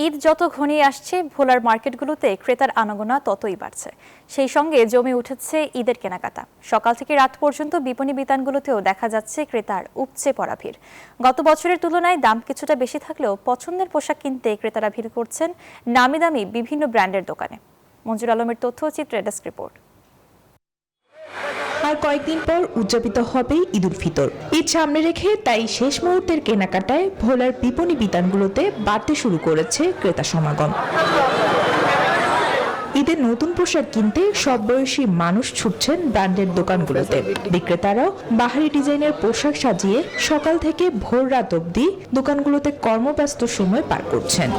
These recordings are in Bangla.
ঈদ যত ঘনিয়ে আসছে ভোলার মার্কেটগুলোতে ক্রেতার আনাগোনা ততই বাড়ছে। সেই সঙ্গে জমে উঠেছে ঈদের কেনাকাটা। সকাল থেকে রাত পর্যন্ত বিপণী বিতানগুলোতেও দেখা যাচ্ছে ক্রেতার উপচে পড়া ভিড়। গত বছরের তুলনায় দাম কিছুটা বেশি থাকলেও পছন্দের পোশাক কিনতে ক্রেতারা ভিড় করছেন নামি দামি বিভিন্ন ব্র্যান্ডের দোকানে। মঞ্জুর আলমের তথ্যচিত্রে ডেস্ক রিপোর্ট। আর কয়েকদিন পর উদযাপিত হবে ঈদ উল ফিতর। ঈদ সামনে রেখে তাই শেষ মুহূর্তের কেনাকাটায় ভোলার বিপণী বিতানগুলোতে বাড়তে শুরু করেছে ক্রেতা সমাগম। ঈদের নতুন পোশাক কিনতে সব বয়সী মানুষ ছুটছেন ব্র্যান্ডের দোকানগুলোতে। বিক্রেতারাও বাহারি ডিজাইনের পোশাক সাজিয়ে সকাল থেকে ভোর রাত অবধি দোকানগুলোতে কর্মব্যস্ত সময় পার করছেন।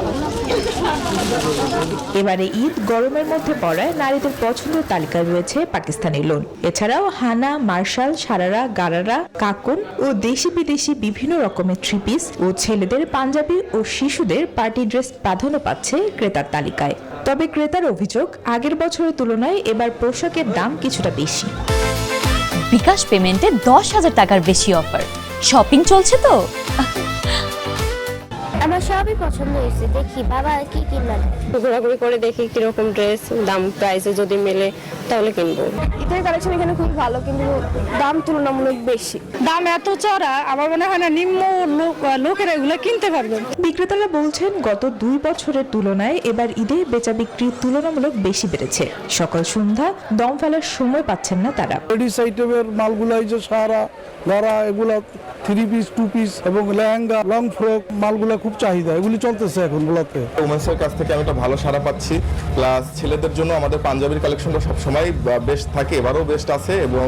এবারে ঈদ গরমের মধ্যে পড়ায় নারীদের পছন্দের তালিকায় রয়েছে পাকিস্তানি লোন। এছাড়াও হানা, মার্শাল, সারারা, গারারা, কাকুন ও দেশি বিদেশি বিভিন্ন রকমের থ্রি পিস ও ছেলেদের পাঞ্জাবি ও শিশুদের পার্টি ড্রেস প্রাধান্য পাচ্ছে ক্রেতার তালিকায়। তবে ক্রেতার অভিযোগ, আগের বছরের তুলনায় এবার পোশাকের দাম কিছুটা বেশি। বিকাশ পেমেন্টে 10,000 টাকার বেশি অফার। শপিং চলছে তো? আমার সবই পছন্দ হয়েছে, দেখি বাবা কি কিনবেন। ঘোরাঘুরি করে দেখি কিরকম ড্রেস, দাম প্রাইসে যদি মেলে তাহলে কিনবো। ঈদের কালেকশন এখানে খুব ভালো, কিন্তু দাম তুলনামূলক বেশি। দাম এত চড়া, আমার মনে হয় না নিম্ন লোকেরা এগুলো কিনতে পারবে। বিক্রেতারা বলছেন গত 2 বছরের তুলনায় এবার ঈদে বেচা বিক্রি তুলনামূলক বেশি বেড়েছে। সকাল সন্ধ্যা দম ফেলার সময় পাচ্ছেন না তারা। লেডিস আইটেমের মালগুলা, এই যে সারা গারা, এগুলা 3 পিস 2 পিস এবং লেহেঙ্গা, লং ফ্রক মালগুলা খুব চাহিদা, এগুলি চলতেছে এখন ভোলাতে। ওমেন্সের কাছ থেকে আমি একটা ভালো সাড়া পাচ্ছি। প্লাস ছেলেদের জন্য আমাদের পাঞ্জাবির কালেকশনটা সবসময় বেস্ট থাকে, এবারও বেস্ট আছে এবং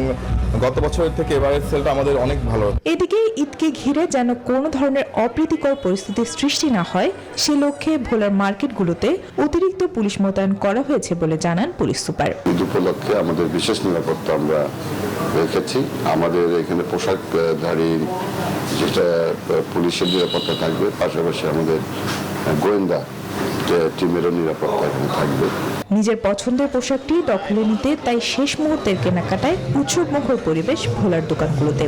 গত বছরের থেকে এবারের সেলটা আমাদের অনেক ভালো। এদিকে ঈদকে ঘিরে যেন কোনো ধরনের অপ্রীতিকর পরিস্থিতির সৃষ্টি না হয় সে লক্ষ্যে ভোলার মার্কেটগুলোতে অতিরিক্ত পুলিশ মোতায়েন করা হয়েছে বলে জানান পুলিশ সুপার। ঈদ উপলক্ষে আমাদের বিশেষ নিরাপত্তা আমরা রেখেছি। আমাদের এখানে পোশাকধারী যেটা পুলিশের নিরাপত্তা থাকবে, পাশাপাশি আমাদের গোয়েন্দা টিমেরও নিরাপত্তা এখানে থাকবে। নিজের পছন্দের পোশাকটি দখলে নিতে তাই শেষ মুহূর্তের কেনাকাটায় উৎসবমুখর পরিবেশ ভোলার দোকানগুলোতে।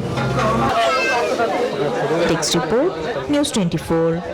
Desk report, news 24।